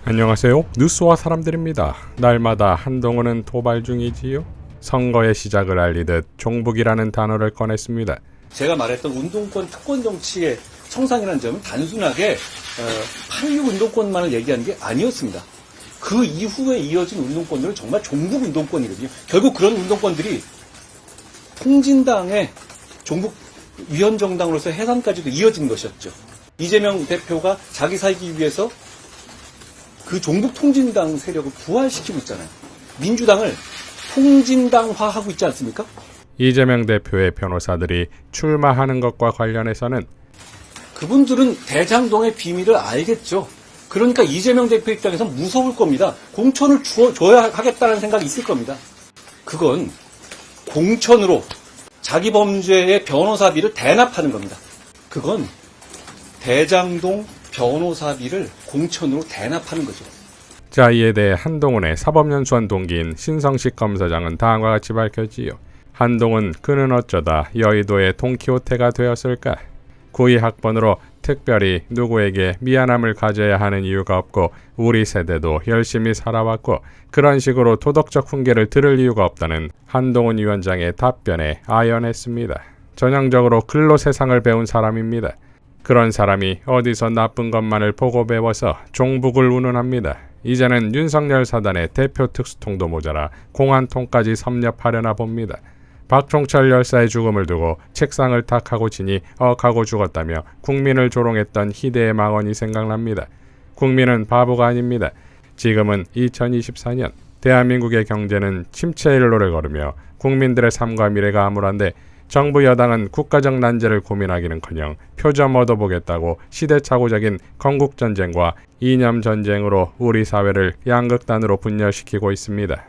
안녕하세요. 뉴스와 사람들입니다. 날마다 한동훈은 도발 중이지요. 선거의 시작을 알리듯 종북이라는 단어를 꺼냈습니다. 제가 말했던 운동권 특권 정치의 청산이라는 점은 단순하게 8.16 운동권만을 얘기하는 게 아니었습니다. 그 이후에 이어진 운동권들은 정말 종북 운동권이거든요. 결국 그런 운동권들이 통진당의 종북 위헌정당으로서 해산까지도 이어진 것이었죠. 이재명 대표가 자기 살기 위해서 그 종북 통진당 세력을 부활시키고 있잖아요. 민주당을 통진당화하고 있지 않습니까? 이재명 대표의 변호사들이 출마하는 것과 관련해서는 그분들은 대장동의 비밀을 알겠죠. 그러니까 이재명 대표 입장에서 무서울 겁니다. 공천을 줘야 하겠다는 생각이 있을 겁니다. 그건 공천으로 자기 범죄의 변호사비를 대납하는 겁니다. 그건 대장동 변호사비를 공천으로 대납하는 거죠. 자, 이에 대해 한동훈의 사법연수원 동기인 신성식 검사장은 다음과 같이 밝혔지요. 한동훈 그는 어쩌다 여의도의 돈키호테가 되었을까? 9위 학번으로 특별히 누구에게 미안함을 가져야 하는 이유가 없고 우리 세대도 열심히 살아왔고 그런 식으로 도덕적 훈계를 들을 이유가 없다는 한동훈 위원장의 답변에 아연했습니다. 전형적으로 글로 세상을 배운 사람입니다. 그런 사람이 어디서 나쁜 것만을 보고 배워서 종북을 운운합니다. 이제는 윤석열 사단의 대표 특수통도 모자라 공안통까지 섭렵하려나 봅니다. 박종철 열사의 죽음을 두고 책상을 탁하고 지니 억하고 죽었다며 국민을 조롱했던 희대의 망언이 생각납니다. 국민은 바보가 아닙니다. 지금은 2024년 대한민국의 경제는 침체 일로를 걸으며 국민들의 삶과 미래가 암울한데 정부 여당은 국가적 난제를 고민하기는커녕 표점 얻어보겠다고 시대착오적인 건국전쟁과 이념전쟁으로 우리 사회를 양극단으로 분열시키고 있습니다.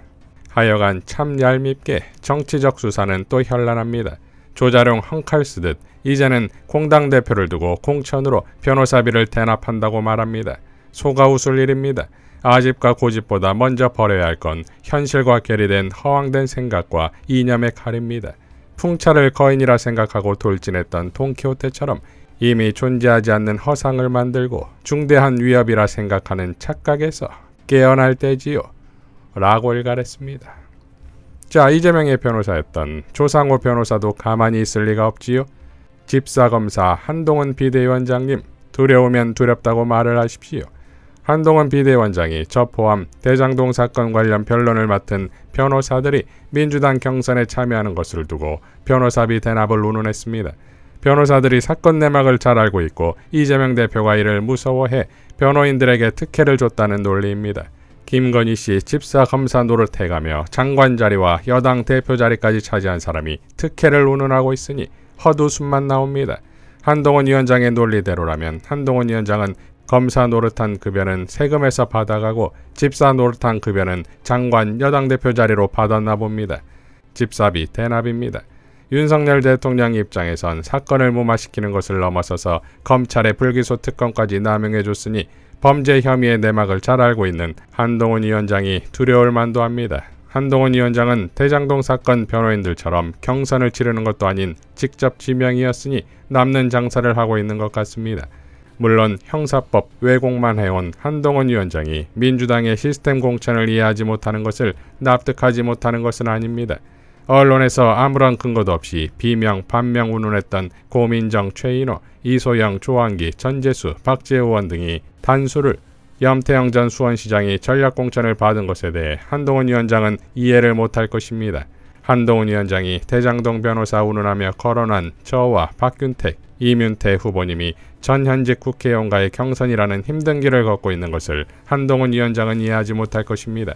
하여간 참 얄밉게 정치적 수사는 또 현란합니다. 조자룡 헝칼 쓰듯 이제는 공당 대표를 두고 공천으로 변호사비를 대납한다고 말합니다. 속아 웃을 일입니다. 아집과 고집보다 먼저 버려야 할 건 현실과 괴리된 허황된 생각과 이념의 칼입니다. 풍차를 거인이라 생각하고 돌진했던 돈키호테처럼 이미 존재하지 않는 허상을 만들고 중대한 위협이라 생각하는 착각에서 깨어날 때지요. 라고 일갈했습니다. 자, 이재명의 변호사였던 조상호 변호사도 가만히 있을 리가 없지요. 집사검사 한동훈 비대위원장님, 두려우면 두렵다고 말을 하십시오. 한동훈 비대위원장이 저 포함 대장동 사건 관련 변론을 맡은 변호사들이 민주당 경선에 참여하는 것을 두고 변호사비 대납을 운운했습니다. 변호사들이 사건 내막을 잘 알고 있고 이재명 대표가 이를 무서워해 변호인들에게 특혜를 줬다는 논리입니다. 김건희 씨 집사 검사 노릇해가며 장관 자리와 여당 대표 자리까지 차지한 사람이 특혜를 운운하고 있으니 헛웃음만 나옵니다. 한동훈 위원장의 논리대로라면 한동훈 위원장은 검사 노릇한 급여는 세금에서 받아가고 집사 노릇한 급여는 장관 여당 대표 자리로 받았나 봅니다. 집사비 대납입니다. 윤석열 대통령 입장에선 사건을 무마시키는 것을 넘어서서 검찰의 불기소 특검까지 남용해줬으니 범죄 혐의의 내막을 잘 알고 있는 한동훈 위원장이 두려울 만도 합니다. 한동훈 위원장은 대장동 사건 변호인들처럼 경선을 치르는 것도 아닌 직접 지명이었으니 남는 장사를 하고 있는 것 같습니다. 물론 형사법 왜곡만 해온 한동훈 위원장이 민주당의 시스템 공천을 이해하지 못하는 것을 납득하지 못하는 것은 아닙니다. 언론에서 아무런 근거도 없이 비명 반명 운운했던 고민정, 최인호, 이소영, 조한기, 전재수, 박재우 의원 등이 단수를 염태영 전 수원시장이 전략공천을 받은 것에 대해 한동훈 위원장은 이해를 못할 것입니다. 한동훈 위원장이 대장동 변호사 운운하며 거론한 저와 박균택, 이문태 후보님이 전현직 국회의원과의 경선이라는 힘든 길을 걷고 있는 것을 한동훈 위원장은 이해하지 못할 것입니다.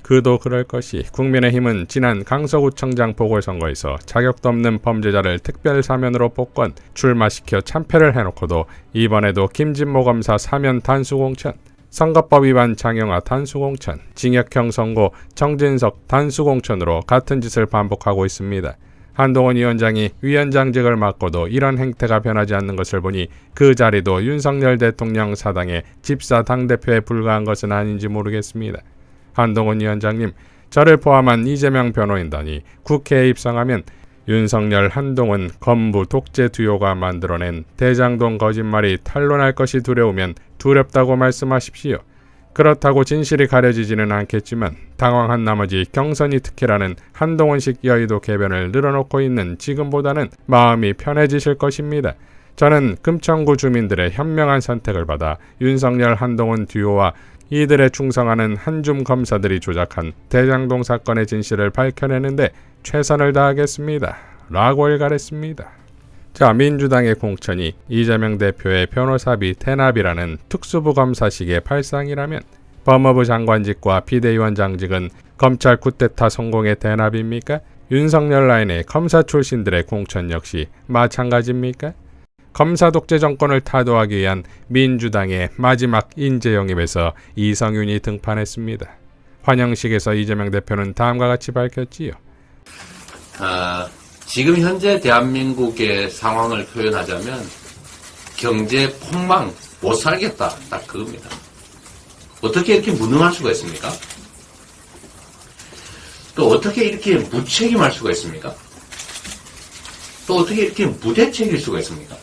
그도 그럴 것이 국민의힘은 지난 강서구청장 보궐선거에서 자격도 없는 범죄자를 특별사면으로 복권, 출마시켜 참패를 해놓고도 이번에도 김진모 검사 사면 단수공천, 선거법 위반 장영아 단수공천, 징역형 선고 정진석 단수공천으로 같은 짓을 반복하고 있습니다. 한동훈 위원장이 위원장직을 맡고도 이런 행태가 변하지 않는 것을 보니 그 자리도 윤석열 대통령 사당의 집사 당대표에 불과한 것은 아닌지 모르겠습니다. 한동훈 위원장님, 저를 포함한 이재명 변호인단이 국회에 입성하면 윤석열, 한동훈, 건부, 독재 두요가 만들어낸 대장동 거짓말이 탄로날 것이 두려우면 두렵다고 말씀하십시오. 그렇다고 진실이 가려지지는 않겠지만 당황한 나머지 경선이 특혜라는 한동훈식 여의도 개변을 늘어놓고 있는 지금보다는 마음이 편해지실 것입니다. 저는 금천구 주민들의 현명한 선택을 받아 윤석열 한동훈 듀오와 이들에 충성하는 한줌 검사들이 조작한 대장동 사건의 진실을 밝혀내는데 최선을 다하겠습니다. 라고 일갈했습니다. 자, 민주당의 공천이 이재명 대표의 변호사비 대납이라는 특수부 검사식의 발상이라면 법무부 장관직과 비대위원장직은 검찰 쿠데타 성공의 대납입니까? 윤석열 라인의 검사 출신들의 공천 역시 마찬가지입니까? 검사 독재 정권을 타도하기 위한 민주당의 마지막 인재 영입에서 이성윤이 등판했습니다. 환영식에서 이재명 대표는 다음과 같이 밝혔지요. 지금 현재 대한민국의 상황을 표현하자면 경제 폭망, 못 살겠다. 딱 그겁니다. 어떻게 이렇게 무능할 수가 있습니까? 또 어떻게 이렇게 무책임할 수가 있습니까? 또 어떻게 이렇게 무대책일 수가 있습니까?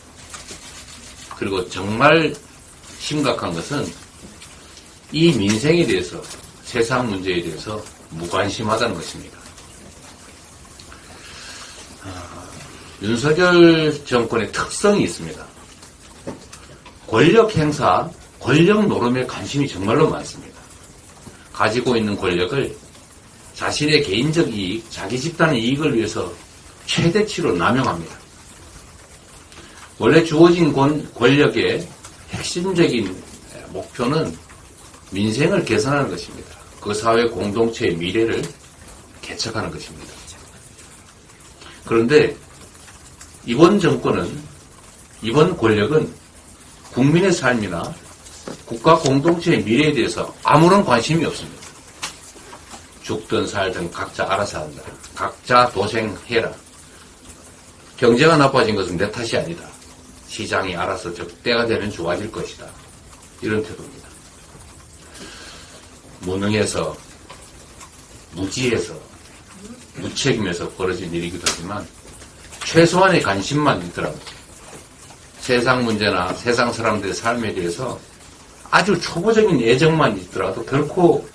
그리고 정말 심각한 것은 이 민생에 대해서, 세상 문제에 대해서 무관심하다는 것입니다. 윤석열 정권의 특성이 있습니다. 권력 행사, 권력 노름에 관심이 정말로 많습니다. 가지고 있는 권력을 자신의 개인적 이익, 자기 집단의 이익을 위해서 최대치로 남용합니다. 원래 주어진 권력의 핵심적인 목표는 민생을 개선하는 것입니다. 그 사회 공동체의 미래를 개척하는 것입니다. 그런데 이번 정권은, 이번 권력은 국민의 삶이나 국가 공동체의 미래에 대해서 아무런 관심이 없습니다. 죽든 살든 각자 알아서 한다. 각자 도생해라. 경제가 나빠진 것은 내 탓이 아니다. 시장이 알아서 때가 되면 좋아질 것이다. 이런 태도입니다. 무능해서, 무지해서, 무책임해서 벌어진 일이기도 하지만 최소한의 관심만 있더라도 세상 문제나 세상 사람들의 삶에 대해서 아주 초보적인 애정만 있더라도 결코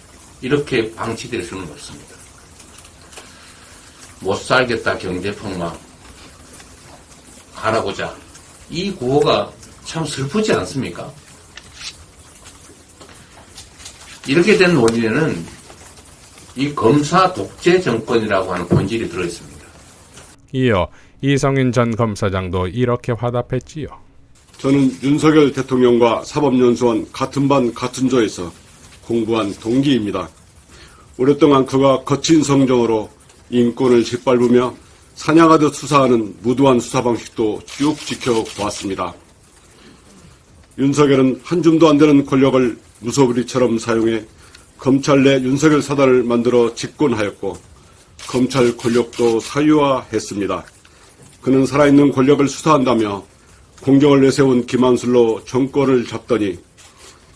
이렇게 방치될 수는 없습니다. 못 살겠다 경제폭망 가라보자. 이 구호가 참 슬프지 않습니까? 이렇게 된 원인에는 이 검사 독재 정권이라고 하는 본질이 들어있습니다. 이어 이성윤 전 검사장도 이렇게 화답했지요. 저는 윤석열 대통령과 사법연수원 같은 반 같은 조에서 공부한 동기입니다. 오랫동안 그가 거친 성정으로 인권을 짓밟으며 사냥하듯 수사하는 무도한 수사 방식도 쭉 지켜보았습니다. 윤석열은 한 줌도 안 되는 권력을 무소불위처럼 사용해 검찰 내 윤석열 사단을 만들어 집권하였고 검찰 권력도 사유화했습니다. 그는 살아있는 권력을 수사한다며 공경을 내세운 김한술로 정권을 잡더니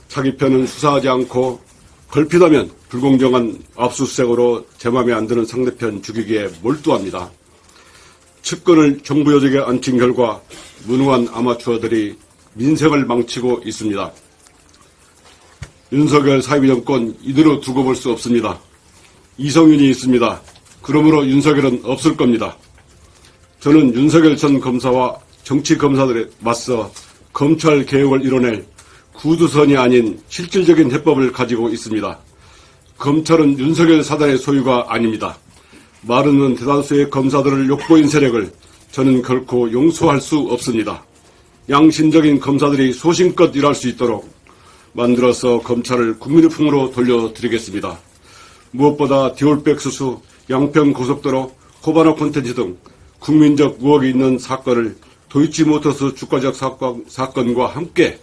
자기 편은 수사하지 않고 걸핏하면 불공정한 압수수색으로 제 맘에 안 드는 상대편 죽이기에 몰두합니다. 측근을 정부 요직에 앉힌 결과 무능한 아마추어들이 민생을 망치고 있습니다. 윤석열 사회비 정권 이대로 두고 볼 수 없습니다. 이성윤이 있습니다. 그러므로 윤석열은 없을 겁니다. 저는 윤석열 전 검사와 정치 검사들에 맞서 검찰 개혁을 이뤄낼 구두선이 아닌 실질적인 해법을 가지고 있습니다. 검찰은 윤석열 사단의 소유가 아닙니다. 마르는 대다수의 검사들을 욕보인 세력을 저는 결코 용서할 수 없습니다. 양심적인 검사들이 소신껏 일할 수 있도록 만들어서 검찰을 국민의 품으로 돌려드리겠습니다. 무엇보다 디올백 수수, 양평 고속도로, 코바나 콘텐츠 등 국민적 의혹이 있는 사건을 도이치모터스 주가적 사건과 함께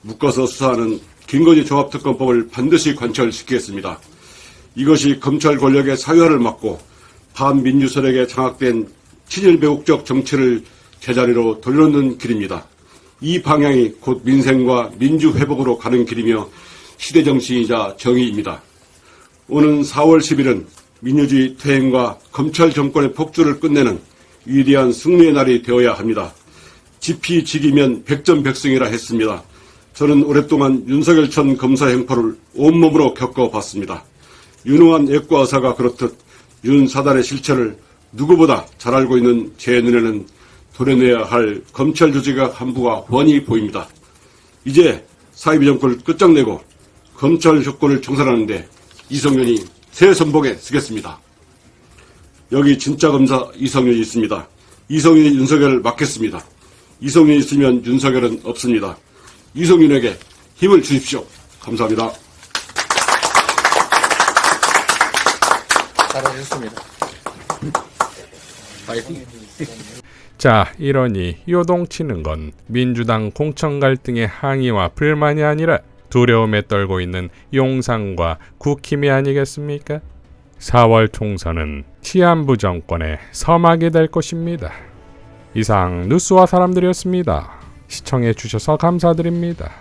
묶어서 수사하는 김건희 종합특검법을 반드시 관철시키겠습니다. 이것이 검찰 권력의 사유화를 막고 반민주 세력에 장악된 친일 매국적 정치를 제자리로 돌려놓는 길입니다. 이 방향이 곧 민생과 민주 회복으로 가는 길이며 시대 정신이자 정의입니다. 오는 4월 10일은 민주주의 퇴행과 검찰 정권의 폭주를 끝내는 위대한 승리의 날이 되어야 합니다. 지피지기면 백전백승이라 했습니다. 저는 오랫동안 윤석열 전 검사 행포를 온몸으로 겪어봤습니다. 윤호한 액과 의사가 그렇듯 윤 사단의 실체를 누구보다 잘 알고 있는 제 눈에는 도려내야 할 검찰 조직의 한부가 훤히 보입니다. 이제 사이비 정권을 끝장내고 검찰 조건을 청산하는데 이성윤이 새 선봉에 서겠습니다. 여기 진짜 검사 이성윤이 있습니다. 이성윤이 윤석열을 맡겠습니다. 이성윤이 있으면 윤석열은 없습니다. 이성윤에게 힘을 주십시오. 감사합니다. 잘하셨습니다. 파이팅. 자, 이러니 요동치는 건 민주당 공천 갈등의 항의와 불만이 아니라 두려움에 떨고 있는 용산과 국힘이 아니겠습니까? 4월 총선은 치안부 정권의 서막이 될 것입니다. 이상 뉴스와 사람들이었습니다. 시청해 주셔서 감사드립니다.